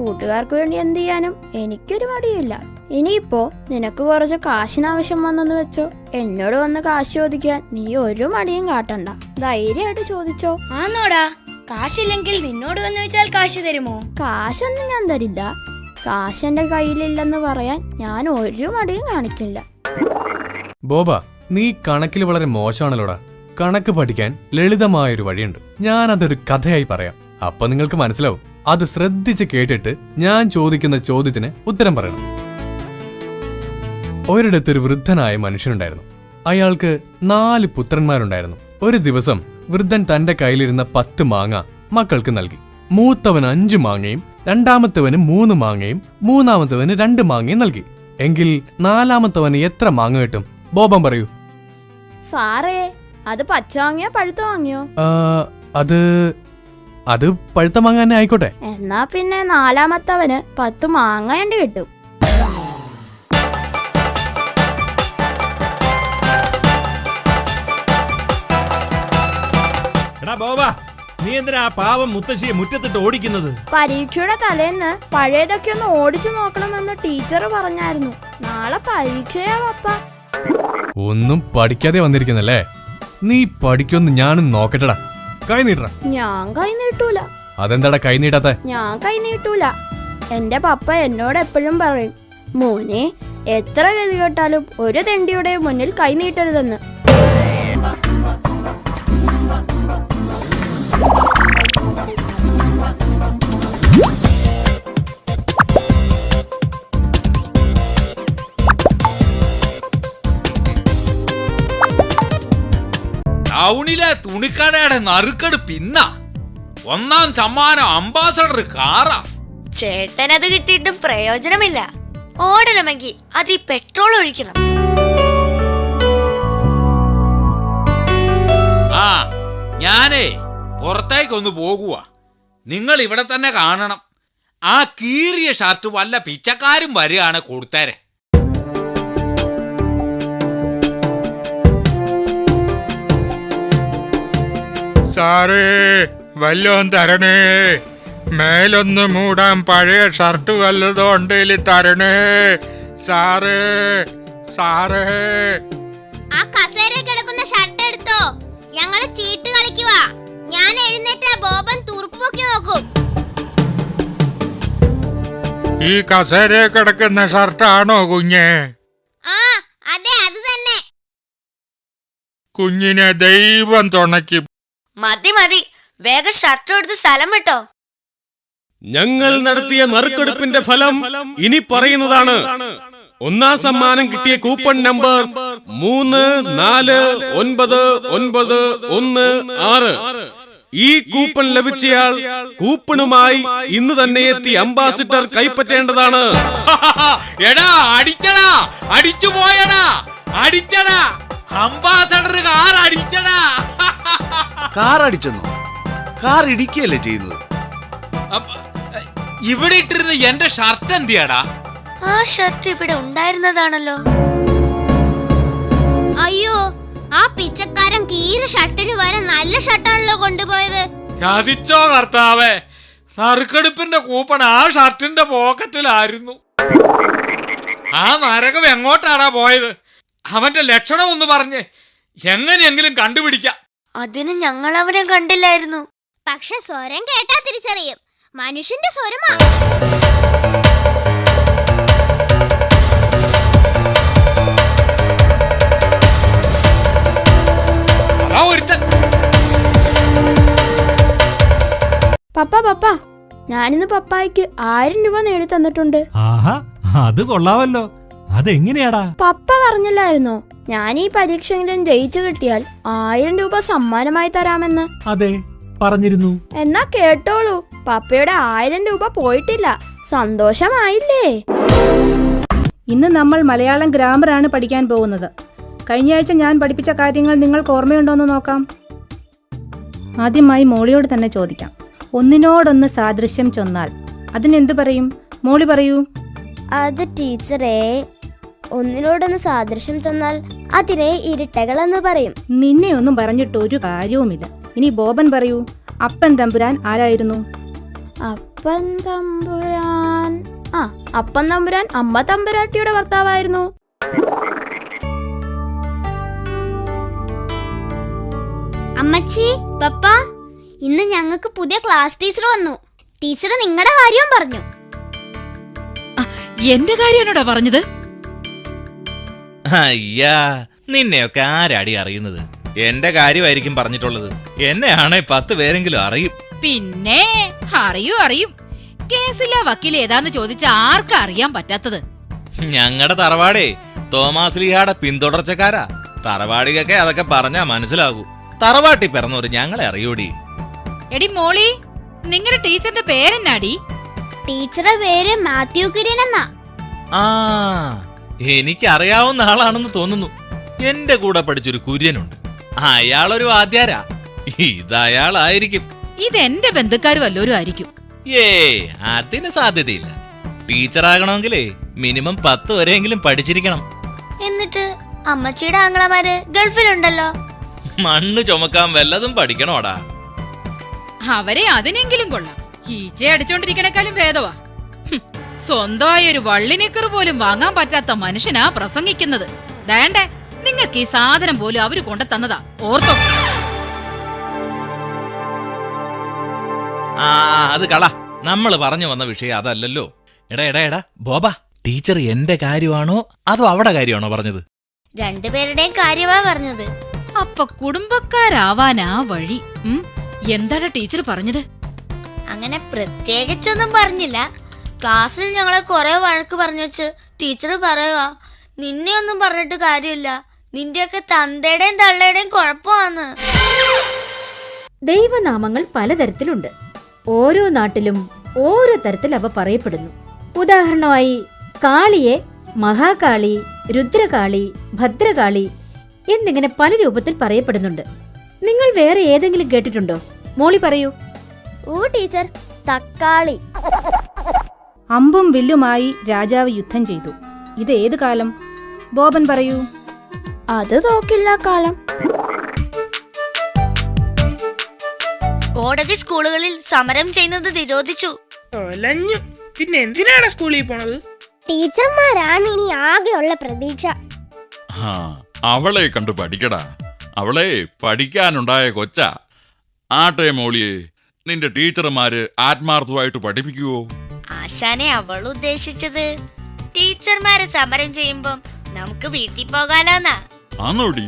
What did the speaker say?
കൂട്ടുകാർക്ക് വേണ്ടി എന്ത് ചെയ്യാനും എനിക്കൊരു മടിയില്ല. ഇനിയിപ്പോ നിനക്ക് കുറച്ച് കാശിനാവശ്യം വന്നെന്ന് വെച്ചോ, എന്നോട് വന്ന് കാശ് ചോദിക്കാൻ നീ ഒരു മടിയും കാട്ടണ്ട, ധൈര്യമായിട്ട് ചോദിച്ചോ. ആന്നോടാ? കാശില്ലെങ്കിൽ നിന്നോട് വന്ന് വെച്ചാൽ കാശ് തരുമോ? കാശൊന്നും ഞാൻ തരില്ല. കാശ് എന്റെ കയ്യിലില്ലെന്ന് പറയാൻ ഞാൻ ഒരു മടിയും കാണിക്കില്ല. ബോബ, നീ കണക്കിൽ വളരെ മോശമാണല്ലോടാ. കണക്ക് പഠിക്കാൻ ലളിതമായൊരു വഴിയുണ്ട്. ഞാൻ അതൊരു കഥയായി പറയാം, അപ്പൊ നിങ്ങൾക്ക് മനസ്സിലാവും. അത് ശ്രദ്ധിച്ച് കേട്ടിട്ട് ഞാൻ ചോദിക്കുന്ന ചോദ്യത്തിന് ഉത്തരം പറയണം. ഒരിടത്തൊരു വൃദ്ധനായ മനുഷ്യനുണ്ടായിരുന്നു. അയാൾക്ക് 4 പുത്രന്മാരുണ്ടായിരുന്നു. ഒരു ദിവസം വൃദ്ധൻ തന്റെ കയ്യിലിരുന്ന 10 മാങ്ങ മക്കൾക്ക് നൽകി. മൂത്തവന് 5 മാങ്ങയും രണ്ടാമത്തവന് 3 മാങ്ങയും മൂന്നാമത്തവന് 2 മാങ്ങയും നൽകി. എങ്കിൽ 4-മത്തവന് എത്ര മാങ്ങ കിട്ടും? ബോബൻ പറയൂ. സാറേ, അത് പച്ച വാങ്ങിയോ പഴുത്ത വാങ്ങിയോ? അത് പഴുത്ത മാങ്ങ തന്നെ ആയിക്കോട്ടെ. എന്നാ പിന്നെ 4-മത്തവന് 10 മാങ്ങ വേണ്ടി കിട്ടും. നീ എന്തിനാ പാവം മുത്തശ്ശിയെ മുറ്റത്തിട്ട് ഓടിക്കുന്നത്? പരീക്ഷയുടെ തലേന്ന് പഴയതൊക്കെ ഒന്ന് ഓടിച്ചു നോക്കണമെന്ന് ടീച്ചർ പറഞ്ഞായിരുന്നു. നാളെ പരീക്ഷയാ പപ്പ. ഒന്നും പഠിക്കാതെ വന്നിരിക്കുന്നല്ലേ? നീ പഠിക്കൊന്ന് ഞാനും നോക്കട്ടടാ. കൈ നീട്ട. ഞാൻ കൈ നീട്ടൂല. അതെന്താടാ കൈ നീട്ടാത്ത? ഞാൻ കൈ നീട്ടൂല. എന്റെ പപ്പ എന്നോട് എപ്പോഴും പറയും, മോനെ എത്ര ഗതി കേട്ടാലും ഒരു തെണ്ടിയുടെ മുന്നിൽ കൈ നീട്ടരുതെന്ന്. ടൗണിലെ തുണിക്കടയുടെ നറുക്കെടുപ്പ് ഇന്ന 1ാം സമ്മാനം അംബാസഡർ കാറാ. ചേട്ടനത് കിട്ടിയിട്ടും പ്രയോജനമില്ല. ഓടണമെങ്കിൽ അതിൽ പെട്രോൾ ഒഴിക്കണം. ആ, ഞാനേ പുറത്തേക്കൊന്ന് പോകുക. നിങ്ങൾ ഇവിടെ തന്നെ കാണണം. ആ കീറിയ ഷർട്ട് വല്ല പിച്ചക്കാരും വരികയാണ് കൊടുത്തേരെ. സാറേ, വല്ലോം തരണേ. മേലൊന്ന് മൂടാൻ പഴയ ഷർട്ട് വല്ലതും ഉണ്ടെങ്കിൽ തരണേ സാറേ. സാറേ, ആ കസേരയിൽ കിടക്കുന്ന ഷർട്ട് എടുത്തോ. ഞങ്ങൾ ചീട്ട് കളിക്കുക. ഞാൻ എഴുന്നേറ്റാ ബോബൻ തുറുപ്പ് പൊക്കി നോക്കും. ഈ കസേരയിൽ കിടക്കുന്ന ഷർട്ടാണോ കുഞ്ഞേ? ആ അതെ, അത് തന്നെ. കുഞ്ഞിനെ ദൈവം തുണയ്ക്കും. മതി മതി, വേഗം ഷർട്ട് എടുത്ത് സ്ഥലം വിട്ടോ. ഞങ്ങൾ നടത്തിയ നറുക്കെടുപ്പിന്റെ ഫലം ഇനി പറയുന്നതാണ്. 1ാം സമ്മാനം കിട്ടിയ കൂപ്പൺ നമ്പർ 349916. ഈ കൂപ്പൺ ലഭിച്ചയാൾ കൂപ്പണുമായി ഇന്ന് തന്നെ എത്തി അംബാസിഡർ കൈപ്പറ്റേണ്ടതാണ്. എടാ, അടിച്ചടാ, അടിച്ചു പോയടാ, അടിച്ചടാ, അംബാസഡർ കാർ അടിച്ചടാ. കാർ അടിച്ചെന്നോ? കാർ ഇടിക്കുകയല്ലേ ചെയ്യുന്നത്? ഇവിടെ ഇട്ടിരുന്ന എന്റെ ഷർട്ട് എന്തിയാടാ? ആ ഷർട്ട് ഇവിടെ ഉണ്ടായിരുന്നതാണല്ലോ. അയ്യോ, ആ പിച്ചക്കാരൻ കീറ ഷർട്ടിന് വരെ നല്ല ഷർട്ടാണല്ലോ കൊണ്ടുപോയത്. ചതിച്ചോ കർത്താവേ. നറുക്കെടുപ്പിന്റെ കൂപ്പൺ ആ ഷർട്ടിന്റെ പോക്കറ്റിലായിരുന്നു. ആ നരകം എങ്ങോട്ടാടാ പോയത്? അവന്റെ ലക്ഷണം ഒന്ന് പറഞ്ഞ് എങ്ങനെയെങ്കിലും കണ്ടുപിടിക്കാം. അതിന് ഞങ്ങൾ അവനെ കണ്ടില്ലായിരുന്നു. പക്ഷെ സ്വരം കേട്ടാ തിരിച്ചറിയും. മനുഷ്യന്റെ സ്വരമാ. പപ്പ, ഞാനിന്ന് പപ്പായ്ക്ക് 1000 രൂപ നേടി തന്നിട്ടുണ്ട്. ആഹാ, അത് കൊള്ളാവല്ലോ. അതെങ്ങനെയാടാ? പപ്പ പറഞ്ഞില്ലായിരുന്നോ ഞാൻ ഈ പരീക്ഷയെങ്കിലും ജയിച്ചു കിട്ടിയാൽ 1000 രൂപ സമ്മാനമായി തരാമെന്ന്? അതെ, പറഞ്ഞിരുന്നു. എന്നാ കേട്ടോളൂ, പപ്പയുടെ 1000 രൂപ പോയിട്ടില്ല. സന്തോഷമായില്ലേ? ഇന്ന് നമ്മൾ മലയാളം ഗ്രാമറാണ് പഠിക്കാൻ പോകുന്നത്. കഴിഞ്ഞ ആഴ്ച ഞാൻ പഠിപ്പിച്ച കാര്യങ്ങൾ നിങ്ങൾക്ക് ഓർമ്മയുണ്ടോന്ന് നോക്കാം. ആദ്യമായി മോളിയോട് തന്നെ ചോദിക്കാം. ഒന്നിനോടൊന്ന് സാദൃശ്യം ചൊന്നാൽ അതിനെന്ത് പറയും? മോളി പറയൂ. അത് ടീച്ചറേ, ഒന്നിനോടൊന്ന് സാദൃശ്യം ചൊന്നാൽ അതിനെ ഇരട്ടകളെന്ന് പറയും. നിന്നെ ഒന്നും പറഞ്ഞിട്ട് ഒരു കാര്യവുമില്ല. ഇനി ബോബൻ പറയൂ. അപ്പൻ തമ്പുരാൻ ആരായിരുന്നു? അപ്പൻ തമ്പുരാൻ അപ്പൻ തമ്പുരാൻ അമ്മ തമ്പുരാട്ടിയുടെ ഭർത്താവായിരുന്നു. അമ്മച്ചി, പപ്പ, ഇന്ന് ഞങ്ങൾക്ക് പുതിയ ക്ലാസ് ടീച്ചർ വന്നു. ടീച്ചർ നിങ്ങളുടെ കാര്യവും പറഞ്ഞു. എന്റെ കാര്യമാണോടാ പറഞ്ഞത്? അയ്യാ, നിന്നെയൊക്കെ ആരാടി അറിയുന്നത്? എന്റെ കാര്യമായിരിക്കും പറഞ്ഞിട്ടുള്ളത്. എന്നെയാണെ 10 പേരെങ്കിലും അറിയും. പിന്നെ അറിയും. കേസിലെ വക്കീൽ ഏതാന്ന് ചോദിച്ച ആർക്കാ അറിയാൻ പറ്റാത്തത്? ഞങ്ങളുടെ തറവാടേ തോമാസ്ലിഹാടെ പിന്തുടർച്ചക്കാരാ. തറവാടികൊക്കെ അതൊക്കെ പറഞ്ഞാ മനസ്സിലാകൂ. തറവാട്ടി പിറന്നവര് ഞങ്ങളെ അറിയൂടി. എടി മോളി, നിങ്ങളുടെ ടീച്ചറിന്റെ പേരെന്നാടി? ടീച്ചറുടെ പേര് മാത്യു കുര്യൻ എന്നാ. ആ, എനിക്കറിയാവുന്ന ആളാണെന്ന് തോന്നുന്നു. എന്റെ കൂടെ പഠിച്ചൊരു കുര്യനുണ്ട്. അയാളൊരു വാദ്യാരാ. ഇതയാളായിരിക്കും. ഇതെന്റെ ബന്ധുക്കാർ വല്ലോരും ആയിരിക്കും. അതിന് സാധ്യതയില്ല. ടീച്ചറാകണമെങ്കിലേ മിനിമം 10 വരെയെങ്കിലും പഠിച്ചിരിക്കണം. എന്നിട്ട് അമ്മച്ചിയുടെ ആങ്ങളമാര് ഗൾഫിലുണ്ടല്ലോ. മണ്ണ് ചുമക്കാൻ വല്ലതും പഠിക്കണോടാ. അവരെ അതിനെങ്കിലും കൊള്ളാം. ഈച്ച അടിച്ചോണ്ടിരിക്കണേക്കാളും ഭേദവാ. സ്വന്തമായ ഒരു വള്ളിനിക്കർ പോലും വാങ്ങാൻ പറ്റാത്ത മനുഷ്യനാ പ്രസംഗിക്കുന്നത്. വേണ്ടേ, നിങ്ങൾക്ക് ഈ സാധനം പോലും അവര് കൊണ്ടു തന്നതാ, ഓർത്തോ? അത് കള. നമ്മൾ പറഞ്ഞു വന്ന വിഷയം അതല്ലല്ലോ. എടാ ബോബ, ടീച്ചർ എന്റെ കാര്യമാണോ അതോ അവിടെ കാര്യമാണോ പറഞ്ഞത്? രണ്ടുപേരുടെയും കാര്യമാ പറഞ്ഞത്. അപ്പൊ കുടുംബക്കാരാവാനാ വഴി. എന്താണ് ടീച്ചർ പറഞ്ഞത്? അങ്ങനെ പ്രത്യേകിച്ചൊന്നും പറഞ്ഞില്ല. ക്ലാസ്സിൽ ഞങ്ങളെ കുറെ വഴക്ക് പറഞ്ഞു വെച്ച് ടീച്ചർ പറയുവാ, നിന്നെ ഒന്നും പറഞ്ഞിട്ട് കാര്യമില്ല, നിന്റെയൊക്കെ തന്തയുടെയും തള്ളയുടെയും കുഴപ്പമാന്ന്. ദൈവനാമങ്ങൾ പലതരത്തിലുണ്ട്. ഓരോ നാട്ടിലും ഓരോ തരത്തിൽ അവ പറയപ്പെടുന്നു. ഉദാഹരണമായി കാളിയെ മഹാകാളി, രുദ്രകാളി, ഭദ്രകാളി എന്നിങ്ങനെ പല രൂപത്തിൽ പറയപ്പെടുന്നുണ്ട്. നിങ്ങൾ വേറെ ഏതെങ്കിലും കേട്ടിട്ടുണ്ടോ? മോളി പറയൂ. ഓ ടീച്ചർ, തക്കാളി. അമ്പും വില്ലുമായി രാജാവ് യുദ്ധം ചെയ്തു. ഇത് ഏത് കാലം? ബോബൻ പറയൂ. അത് തോക്കില്ല കാലം. കോടതി സ്കൂളുകളിൽ സമരം ചെയ്യുന്നത് നിരോധിച്ചു. പിന്നെ എന്തിനാണ് സ്കൂളിൽ പോണത്? ടീച്ചർമാരാണ് ഇനി ആകെയുള്ള പ്രതീക്ഷ. അവളെ കണ്ടു പഠിക്കടാ. അവളെ പഠിക്കാനുണ്ടായ കൊച്ച. ആട്ടെ മോളിയെ, നിന്റെ ടീച്ചർമാര് ആത്മാർത്ഥമായിട്ട് പഠിപ്പിക്കുവോ? ആശാനെ അവൾ ഉദ്ദേശിച്ചത് ടീച്ചർമാരെ സമരം ചെയ്യുമ്പം നമുക്ക് വീട്ടിൽ പോകാലോന്നാ. ആന്നോടി?